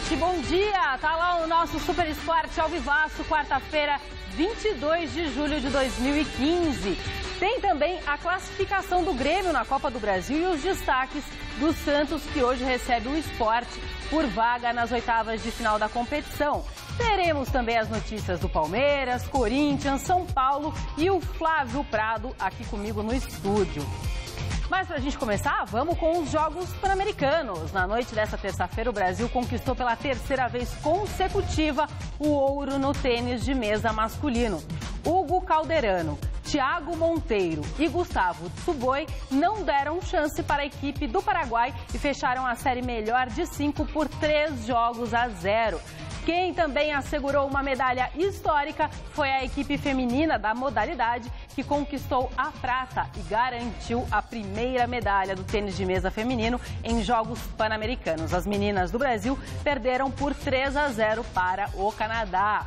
gente, bom dia! Tá lá o nosso Super Esporte ao vivaço, quarta-feira, 22 de julho de 2015. Tem também a classificação do Grêmio na Copa do Brasil e os destaques do Santos, que hoje recebe o Sport por vaga nas oitavas de final da competição. Teremos também as notícias do Palmeiras, Corinthians, São Paulo e o Flávio Prado aqui comigo no estúdio. Mas para a gente começar, vamos com os Jogos Pan-Americanos. Na noite desta terça-feira, o Brasil conquistou pela terceira vez consecutiva o ouro no tênis de mesa masculino. Hugo Calderano, Thiago Monteiro e Gustavo Tsuboi não deram chance para a equipe do Paraguai e fecharam a série melhor de 5 por 3-0. Quem também assegurou uma medalha histórica foi a equipe feminina da modalidade, que conquistou a prata e garantiu a primeira medalha do tênis de mesa feminino em Jogos Pan-Americanos. As meninas do Brasil perderam por 3-0 para o Canadá.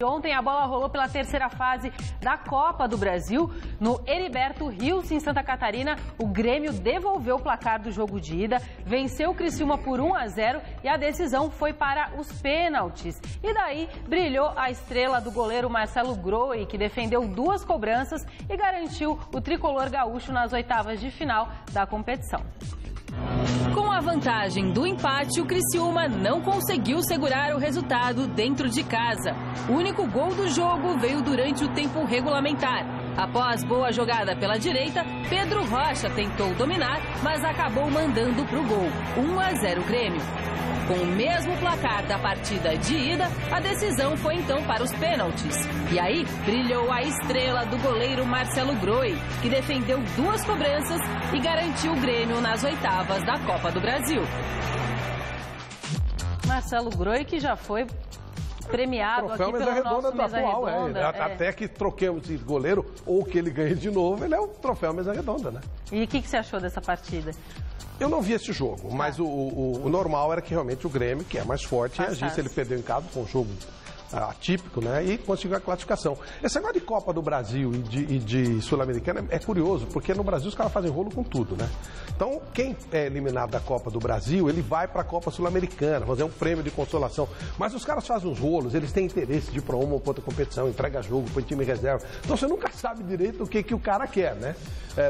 Ontem a bola rolou pela terceira fase da Copa do Brasil. No Heriberto Rios, em Santa Catarina, o Grêmio devolveu o placar do jogo de ida, venceu o Criciúma por 1-0 e a decisão foi para os pênaltis. E daí brilhou a estrela do goleiro Marcelo Groi, que defendeu 2 cobranças e garantiu o tricolor gaúcho nas oitavas de final da competição. Com a vantagem do empate, o Criciúma não conseguiu segurar o resultado dentro de casa. O único gol do jogo veio durante o tempo regulamentar. Após boa jogada pela direita, Pedro Rocha tentou dominar, mas acabou mandando para o gol. 1-0 Grêmio. Com o mesmo placar da partida de ida, a decisão foi então para os pênaltis. E aí brilhou a estrela do goleiro Marcelo Groi, que defendeu 2 cobranças e garantiu o Grêmio nas oitavas da Copa do Brasil. Marcelo Groi, que já foi premiado aqui pelo nosso Mesa Redonda. Até que troquemos de goleiro ou que ele ganhe de novo, ele é o troféu Mesa Redonda, né? E o que você achou dessa partida? Eu não vi esse jogo, mas o normal era que realmente o Grêmio, que é mais forte, reagisse. Ele perdeu em casa com um jogo atípico, né? E conseguiu a classificação. Esse negócio de Copa do Brasil e de Sul-Americana é curioso, porque no Brasil os caras fazem rolo com tudo, né? Então, quem é eliminado da Copa do Brasil, ele vai para a Copa Sul-Americana, fazer um prêmio de consolação. Mas os caras fazem uns rolos, eles têm interesse de ir para uma ou outra competição, entrega jogo, põe time reserva. Então, você nunca sabe direito o que o cara quer, né?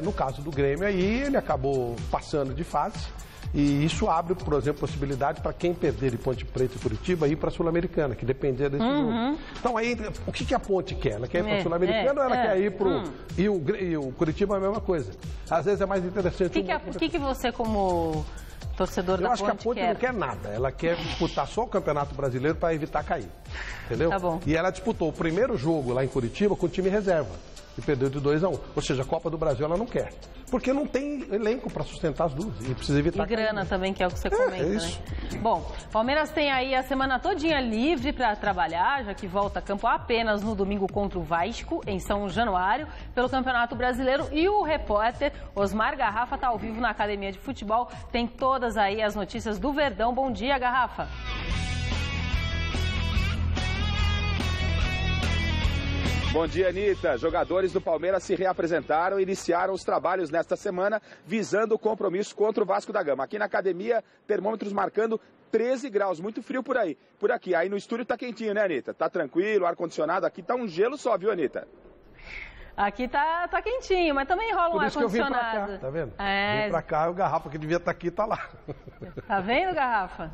No caso do Grêmio aí, ele acabou passando de fase. E isso abre, por exemplo, possibilidade para quem perder de Ponte Preta e Curitiba ir para a Sul-Americana, que dependia desse jogo. Então, aí, o que a Ponte quer? Ela quer ir para a Sul-Americana ou ela quer ir para o... E o Curitiba é a mesma coisa. Às vezes é mais interessante... O que você, como torcedor da Ponte, Eu acho que a Ponte não quer nada. Ela quer disputar só o Campeonato Brasileiro para evitar cair. Entendeu? Tá bom. E ela disputou o primeiro jogo lá em Curitiba com o time reserva. E perdeu de 2-1. Ou seja, a Copa do Brasil ela não quer. Porque não tem elenco para sustentar as duas. E precisa evitar. E grana também, que é o que você comenta, isso. Né? Bom, Palmeiras tem aí a semana todinha livre para trabalhar, já que volta a campo apenas no domingo contra o Vasco, em São Januário, pelo Campeonato Brasileiro. E o repórter Osmar Garrafa está ao vivo na Academia de Futebol. Tem todas aí as notícias do Verdão. Bom dia, Garrafa. Bom dia, Anitta. Jogadores do Palmeiras se reapresentaram e iniciaram os trabalhos nesta semana visando o compromisso contra o Vasco da Gama. Aqui na academia, termômetros marcando 13 graus, muito frio por aí. Por aqui, aí no estúdio tá quentinho, né, Anitta? Tá tranquilo, ar-condicionado, aqui tá um gelo só, viu, Anitta? Aqui tá quentinho, mas também rola um ar-condicionado. Por isso que eu vim pra cá, tá vendo? Vim pra cá, o Garrafa que devia estar aqui tá lá. Tá vendo, Garrafa?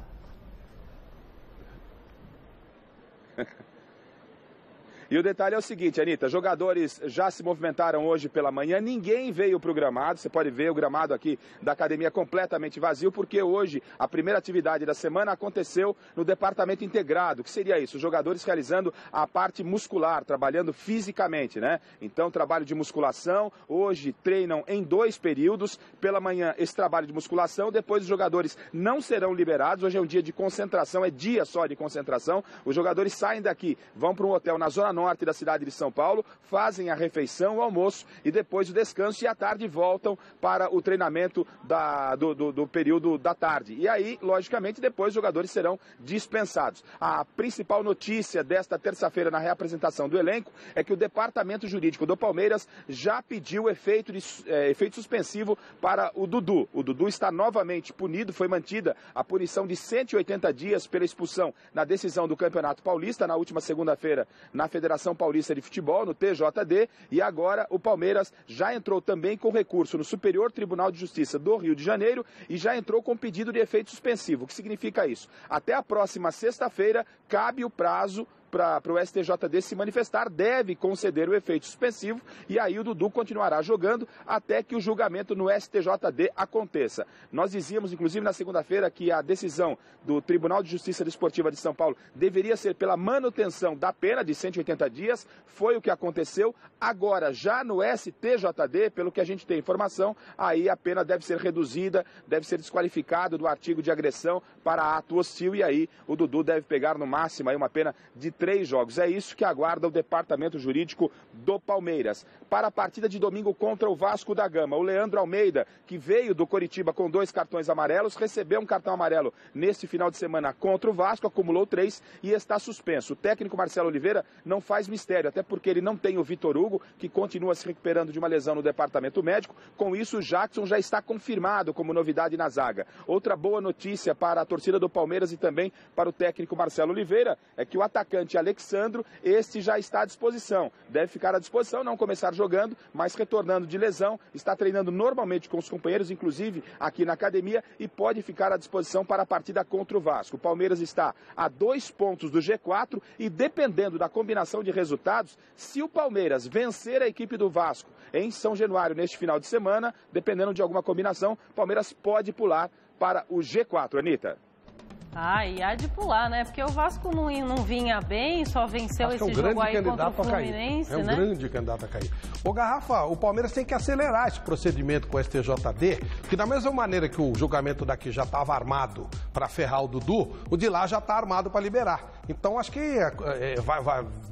E o detalhe é o seguinte, Anitta, jogadores já se movimentaram hoje pela manhã, ninguém veio para o gramado, você pode ver o gramado aqui da academia completamente vazio, porque hoje a primeira atividade da semana aconteceu no departamento integrado. O que seria isso? Os jogadores realizando a parte muscular, trabalhando fisicamente, né? Então, trabalho de musculação, hoje treinam em 2 períodos, pela manhã esse trabalho de musculação, depois os jogadores não serão liberados, hoje é um dia de concentração, é dia só de concentração, os jogadores saem daqui, vão para um hotel na Zona Norte da cidade de São Paulo, fazem a refeição, o almoço e depois o descanso e à tarde voltam para o treinamento do período da tarde. E aí, logicamente, depois os jogadores serão dispensados. A principal notícia desta terça-feira na reapresentação do elenco é que o departamento jurídico do Palmeiras já pediu efeito suspensivo para o Dudu. O Dudu está novamente punido, foi mantida a punição de 180 dias pela expulsão na decisão do Campeonato Paulista na última segunda-feira na Federação Paulista de Futebol, no TJD, e agora o Palmeiras já entrou também com recurso no Superior Tribunal de Justiça do Rio de Janeiro e já entrou com pedido de efeito suspensivo. O que significa isso? Até a próxima sexta-feira cabe o prazo para o STJD se manifestar, deve conceder o efeito suspensivo e aí o Dudu continuará jogando até que o julgamento no STJD aconteça. Nós dizíamos, inclusive, na segunda-feira que a decisão do Tribunal de Justiça Desportiva de São Paulo deveria ser pela manutenção da pena de 180 dias, foi o que aconteceu. Agora, já no STJD, pelo que a gente tem informação, aí a pena deve ser reduzida, deve ser desqualificado do artigo de agressão para ato hostil e aí o Dudu deve pegar no máximo aí uma pena de 3 jogos. É isso que aguarda o departamento jurídico do Palmeiras. Para a partida de domingo contra o Vasco da Gama, o Leandro Almeida, que veio do Coritiba com 2 cartões amarelos, recebeu um cartão amarelo neste final de semana contra o Vasco, acumulou 3 e está suspenso. O técnico Marcelo Oliveira não faz mistério, até porque ele não tem o Vitor Hugo, que continua se recuperando de uma lesão no departamento médico. Com isso, o Jackson já está confirmado como novidade na zaga. Outra boa notícia para a torcida do Palmeiras e também para o técnico Marcelo Oliveira é que o atacante Alexandro, este já está à disposição. Deve ficar à disposição, não começar jogando, mas retornando de lesão, está treinando normalmente com os companheiros, inclusive aqui na academia, e pode ficar à disposição para a partida contra o Vasco. O Palmeiras está a 2 pontos do G4 e, dependendo da combinação de resultados, se o Palmeiras vencer a equipe do Vasco em São Januário neste final de semana, dependendo de alguma combinação, o Palmeiras pode pular para o G4, Anitta. E há de pular, né? Porque o Vasco não vinha bem, só venceu esse jogo aí contra o Fluminense, né? É um grande candidato a cair. Ô, Garrafa, o Palmeiras tem que acelerar esse procedimento com o STJD, porque da mesma maneira que o julgamento daqui já estava armado para ferrar o Dudu, o de lá já está armado para liberar. Então, acho que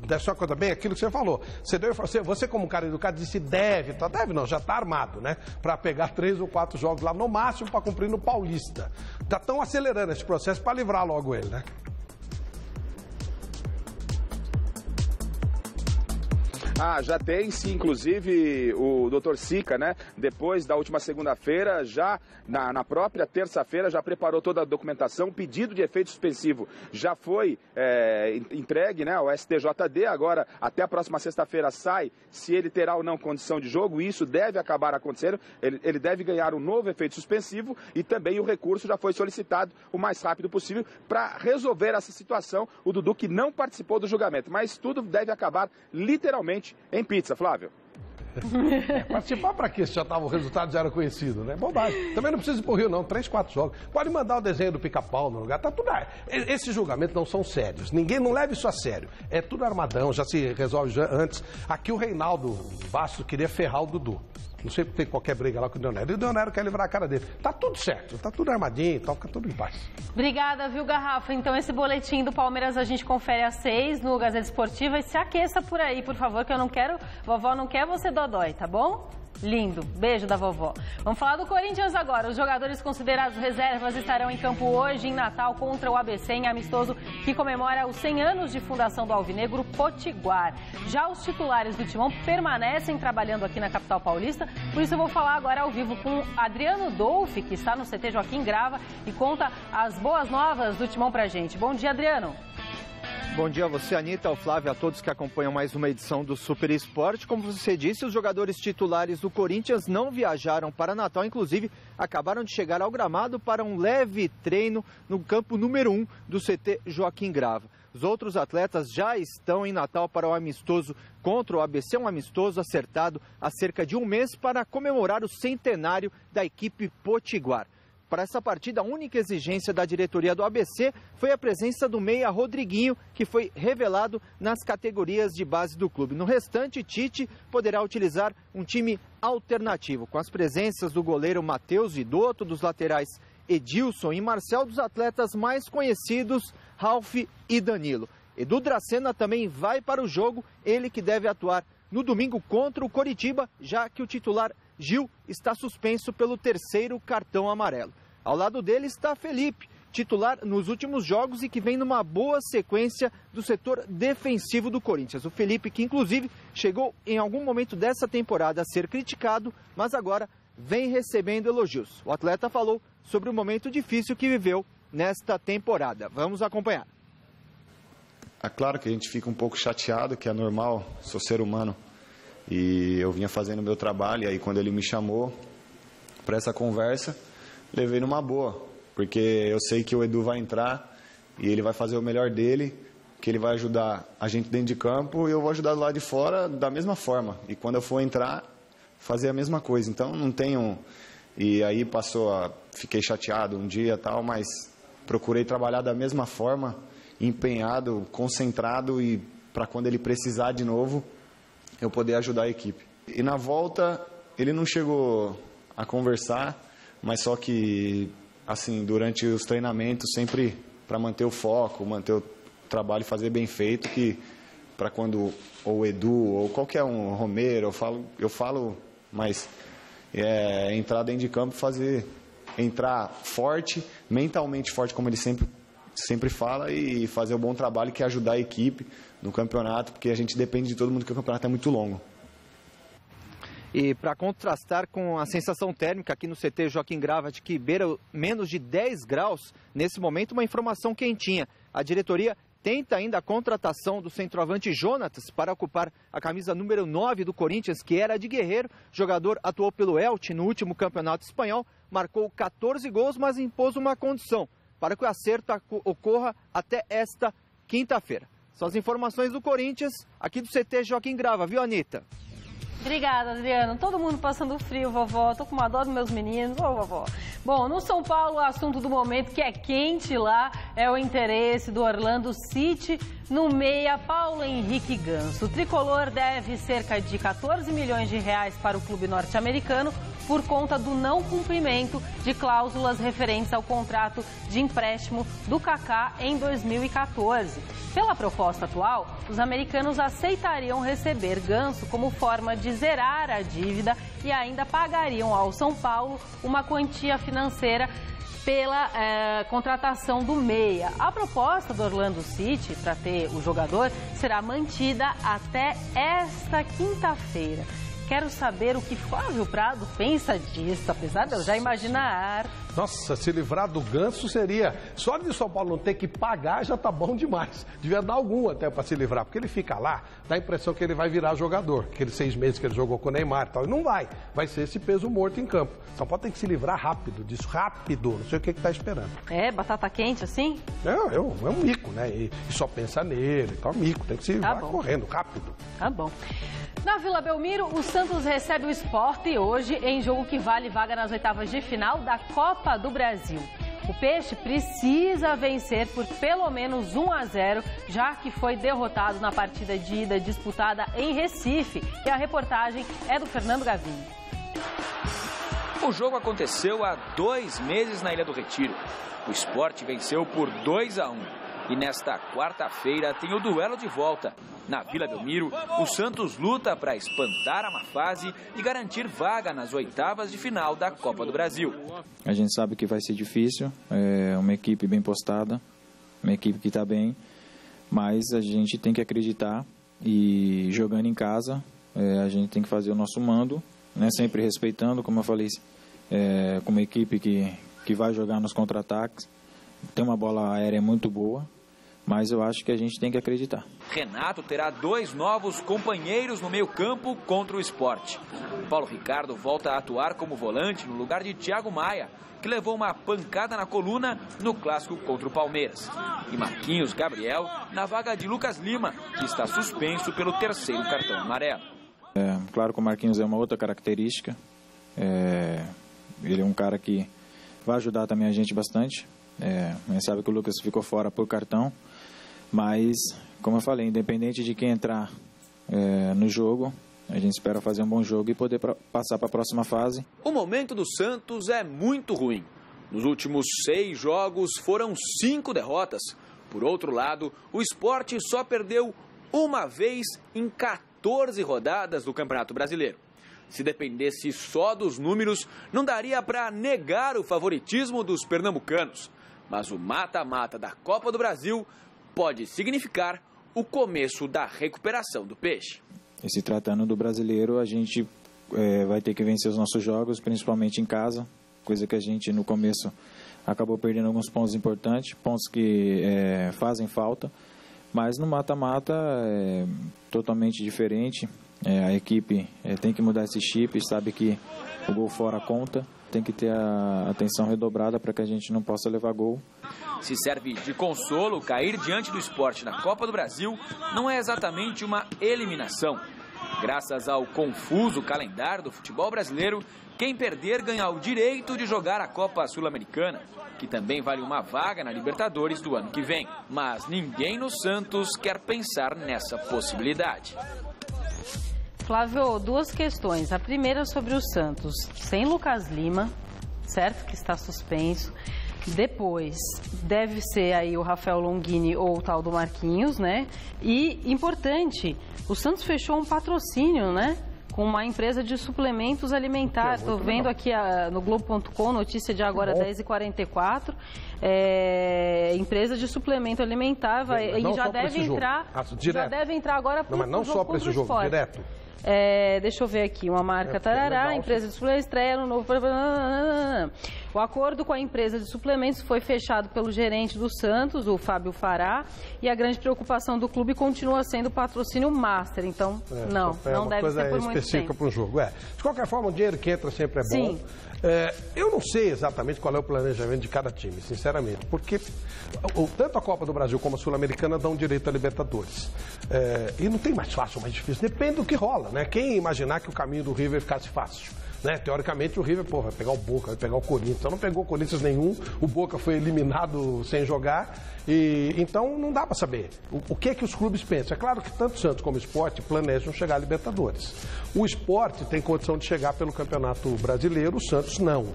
deve ser uma coisa bem aquilo que você falou. Você como um cara educado, disse deve não, já está armado, né? Para pegar 3 ou 4 jogos lá, no máximo para cumprir no Paulista. Já estão acelerando esse processo para livrar logo ele, né? Já tem sim, inclusive o Dr. Sica, né? Depois da última segunda-feira, já na própria terça-feira, já preparou toda a documentação. O pedido de efeito suspensivo já foi entregue, né, ao STJD. Agora, até a próxima sexta-feira sai se ele terá ou não condição de jogo. E isso deve acabar acontecendo. Ele deve ganhar um novo efeito suspensivo e também o recurso já foi solicitado o mais rápido possível para resolver essa situação. O Dudu que não participou do julgamento, mas tudo deve acabar literalmente em pizza, Flávio. Participar para quê? Se já tava, o resultado já era conhecido, né? Bobagem. Também não precisa ir pro Rio, não. 3, 4 jogos. Pode mandar o desenho do Pica-Pau no lugar. Tá tudo. Esses julgamentos não são sérios. Ninguém não leva isso a sério. É tudo armadão, já se resolve antes. Aqui o Reinaldo Bastos queria ferrar o Dudu. Não sei porque tem qualquer briga lá com o Deonero. E o Deonero quer livrar a cara dele. Tá tudo certo, tá tudo armadinho e tal, fica tudo em paz. Obrigada, viu, Garrafa? Então esse boletim do Palmeiras a gente confere às 6 no Gazeta Esportiva. E se aqueça por aí, por favor, que eu não quero, vovó não quer você dodói, tá bom? Lindo. Beijo da vovó. Vamos falar do Corinthians agora. Os jogadores considerados reservas estarão em campo hoje em Natal contra o ABC em amistoso que comemora os 100 anos de fundação do Alvinegro Potiguar. Já os titulares do Timão permanecem trabalhando aqui na capital paulista, por isso eu vou falar agora ao vivo com Adriano Dolfi, que está no CT Joaquim Grava e conta as boas novas do Timão pra gente. Bom dia, Adriano. Bom dia a você, Anitta, ao Flávio, a todos que acompanham mais uma edição do Super Esporte. Como você disse, os jogadores titulares do Corinthians não viajaram para Natal, inclusive acabaram de chegar ao gramado para um leve treino no campo número 1 do CT Joaquim Grava. Os outros atletas já estão em Natal para o amistoso contra o ABC, um amistoso acertado há cerca de um mês para comemorar o centenário da equipe Potiguar. Para essa partida, a única exigência da diretoria do ABC foi a presença do meia Rodriguinho, que foi revelado nas categorias de base do clube. No restante, Tite poderá utilizar um time alternativo, com as presenças do goleiro Matheus Vidotto, dos laterais Edilson e Marcel, dos atletas mais conhecidos, Ralf e Danilo. Edu Dracena também vai para o jogo, ele que deve atuar no domingo contra o Coritiba, já que o titular Gil está suspenso pelo 3º cartão amarelo. Ao lado dele está Felipe, titular nos últimos jogos e que vem numa boa sequência do setor defensivo do Corinthians. O Felipe, que inclusive chegou em algum momento dessa temporada a ser criticado, mas agora vem recebendo elogios. O atleta falou sobre o momento difícil que viveu nesta temporada. Vamos acompanhar. É claro que a gente fica um pouco chateado, que é normal, sou ser humano. E eu vinha fazendo o meu trabalho, e aí quando ele me chamou para essa conversa, levei numa boa, porque eu sei que o Edu vai entrar e ele vai fazer o melhor dele, que ele vai ajudar a gente dentro de campo e eu vou ajudar do lado de fora da mesma forma. E quando eu for entrar, fazer a mesma coisa. Então não tenho... E aí fiquei chateado um dia e tal, mas procurei trabalhar da mesma forma, empenhado, concentrado e para quando ele precisar de novo, eu poder ajudar a equipe. E na volta, ele não chegou a conversar, mas só que, assim, durante os treinamentos, sempre para manter o foco, manter trabalho e fazer bem feito, que para quando ou o Edu ou qualquer um, Romero, eu falo, mas entrar dentro de campo e entrar forte, mentalmente forte, como ele sempre fala, e fazer um bom trabalho, que é ajudar a equipe no campeonato, porque a gente depende de todo mundo, porque o campeonato é muito longo. E para contrastar com a sensação térmica aqui no CT Joaquim Grava, de que beira menos de 10 graus, nesse momento uma informação quentinha. A diretoria tenta ainda a contratação do centroavante Jonatas para ocupar a camisa número 9 do Corinthians, que era de Guerreiro. O jogador atuou pelo Elche no último campeonato espanhol, marcou 14 gols, mas impôs uma condição para que o acerto ocorra até esta quinta-feira. São as informações do Corinthians, aqui do CT Joaquim Grava, viu, Anitta? Obrigada, Adriano. Todo mundo passando frio, vovó. Tô com uma dó dos meus meninos. Ô, vovó. Bom, no São Paulo, o assunto do momento que é quente lá é o interesse do Orlando City no meia Paulo Henrique Ganso. O tricolor deve cerca de 14 milhões de reais para o clube norte-americano por conta do não cumprimento de cláusulas referentes ao contrato de empréstimo do Kaká em 2014. Pela proposta atual, os americanos aceitariam receber Ganso como forma de zerar a dívida e ainda pagariam ao São Paulo uma quantia financeira pela contratação do meia. A proposta do Orlando City para ter o jogador será mantida até esta quinta-feira. Quero saber o que Flávio Prado pensa disso, apesar de eu já imaginar. Nossa, se livrar do Ganso seria... Só de São Paulo não ter que pagar já tá bom demais. Devia dar algum até para se livrar, porque ele fica lá, dá a impressão que ele vai virar jogador. Aqueles 6 meses que ele jogou com o Neymar e tal. E não vai. Vai ser esse peso morto em campo. São Paulo tem que se livrar rápido disso, rápido. Não sei o que tá esperando. É, batata quente assim? É um mico, né? E só pensa nele, tá um mico. Tem que se livrar correndo, rápido. Tá bom. Na Vila Belmiro, o Santos recebe o Sport hoje em jogo que vale vaga nas oitavas de final da Copa do Brasil. O Peixe precisa vencer por pelo menos 1-0, já que foi derrotado na partida de ida disputada em Recife. E a reportagem é do Fernando Gavini. O jogo aconteceu há 2 meses na Ilha do Retiro. O Sport venceu por 2-1. E nesta quarta-feira tem o duelo de volta. Na Vila Belmiro, o Santos luta para espantar a má fase e garantir vaga nas oitavas de final da Copa do Brasil. A gente sabe que vai ser difícil, é uma equipe bem postada, uma equipe que está bem, mas a gente tem que acreditar e jogando em casa, a gente tem que fazer o nosso mando, né, sempre respeitando, como eu falei, como uma equipe que vai jogar nos contra-ataques, tem uma bola aérea muito boa. Mas eu acho que a gente tem que acreditar. Renato terá 2 novos companheiros no meio-campo contra o Sport. Paulo Ricardo volta a atuar como volante no lugar de Thiago Maia, que levou uma pancada na coluna no clássico contra o Palmeiras. E Marquinhos Gabriel na vaga de Lucas Lima, que está suspenso pelo 3º cartão amarelo. Claro que o Marquinhos é uma outra característica. Ele é um cara que vai ajudar também a gente bastante. A gente sabe que o Lucas ficou fora por cartão. Mas, como eu falei, independente de quem entrar no jogo, a gente espera fazer um bom jogo e poder passar para a próxima fase. O momento do Santos é muito ruim. Nos últimos 6 jogos foram 5 derrotas. Por outro lado, o Sport só perdeu uma vez em 14 rodadas do Campeonato Brasileiro. Se dependesse só dos números, não daria para negar o favoritismo dos pernambucanos. Mas o mata-mata da Copa do Brasil pode significar o começo da recuperação do Peixe. E se tratando do brasileiro, a gente vai ter que vencer os nossos jogos, principalmente em casa, coisa que a gente no começo acabou perdendo alguns pontos importantes, pontos que fazem falta, mas no mata-mata é totalmente diferente. A equipe tem que mudar esse chip, sabe que o gol fora conta, tem que ter a atenção redobrada para que a gente não possa levar gol. Se serve de consolo, cair diante do Sport na Copa do Brasil não é exatamente uma eliminação. Graças ao confuso calendário do futebol brasileiro, quem perder ganha o direito de jogar a Copa Sul-Americana, que também vale uma vaga na Libertadores do ano que vem. Mas ninguém no Santos quer pensar nessa possibilidade. Flávio, 2 questões. A primeira sobre o Santos. Sem Lucas Lima, certo que está suspenso. Depois, deve ser aí o Rafael Longini ou o tal do Marquinhos, né? E, importante, o Santos fechou um patrocínio, né? Com uma empresa de suplementos alimentares. Estou vendo aqui no Globo.com, notícia de agora 10h44. Empresa de suplemento alimentar e já deve entrar. Já deve entrar agora para o jogo. Mas não só para esse jogo, direto. Deixa eu ver aqui, uma marca tarará, legal, empresa de suplementos estreia no novo... O acordo com a empresa de suplementos foi fechado pelo gerente do Santos, o Fábio Fará, e a grande preocupação do clube continua sendo o patrocínio master, então não deve ser por muito específica para o jogo. De qualquer forma, o dinheiro que entra sempre é bom. Sim. Eu não sei exatamente qual é o planejamento de cada time, sinceramente, porque tanto a Copa do Brasil como a Sul-Americana dão direito a Libertadores. E não tem mais fácil ou mais difícil, depende do que rola, né? Quem imaginar que o caminho do River ficasse fácil? Né? Teoricamente o River vai pegar o Boca, vai pegar o Corinthians. Então não pegou o Corinthians nenhum, o Boca foi eliminado sem jogar. Então não dá para saber o que os clubes pensam. É claro que tanto o Santos como o Sport planejam chegar à Libertadores. O Sport tem condição de chegar pelo Campeonato Brasileiro, o Santos não.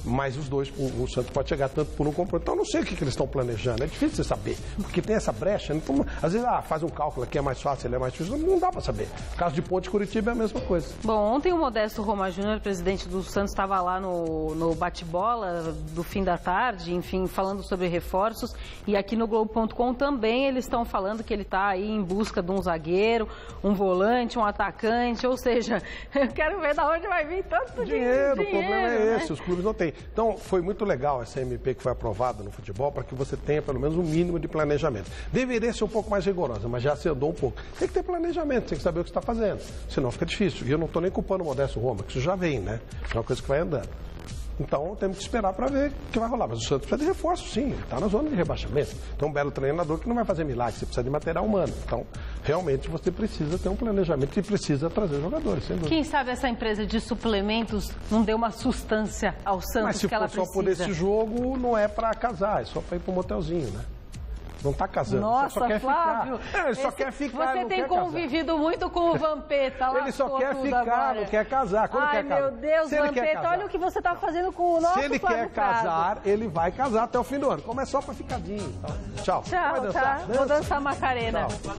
Mas os dois, o Santos pode chegar tanto por um como por outro. Então eu não sei o que eles estão planejando, é difícil você saber, porque tem essa brecha. Então, às vezes faz um cálculo aqui, é mais fácil, ele é mais difícil, não dá para saber. No caso de Ponte Curitiba é a mesma coisa. Bom, ontem o Modesto Roma Júnior, presidente do Santos, estava lá no bate-bola do fim da tarde, enfim, falando sobre reforços. E aqui no Globo.com também eles estão falando que ele está aí em busca de um zagueiro, um volante, um atacante, ou seja, eu quero ver de onde vai vir tanto dinheiro. O problema é esse, os clubes não têm. Então, foi muito legal essa MP que foi aprovada no futebol para que você tenha pelo menos um mínimo de planejamento. Deveria ser um pouco mais rigorosa, mas já se andou um pouco. Tem que ter planejamento, tem que saber o que está fazendo, senão fica difícil. E eu não estou nem culpando o Modesto Roma, que isso já vem, né? É uma coisa que vai andando. Então, temos que esperar para ver o que vai rolar. Mas o Santos precisa de reforço, sim. Ele está na zona de rebaixamento. Então, um belo treinador que não vai fazer milagre. Você precisa de material humano. Então, realmente, você precisa ter um planejamento e precisa trazer jogadores, sem dúvida. Quem sabe essa empresa de suplementos não deu uma sustância ao Santos que ela precisa. Mas se for só por esse jogo, não é para casar. É só para ir para um motelzinho, né? Não está casando. Nossa, só quer Flávio, ficar. Ele só quer ficar. Você tem convivido muito com o Vampeta lá. Ele só quer ficar, agora. Não quer casar. Quando Ai, quer casar? Meu Deus, Vampeta, olha o que você está fazendo com o nosso Flávio. Se ele quer casar, ele vai casar até o fim do ano. Como é só para ficadinho. Tá? Tchau. Tchau, tá? Vou dançar Macarena. Tchau.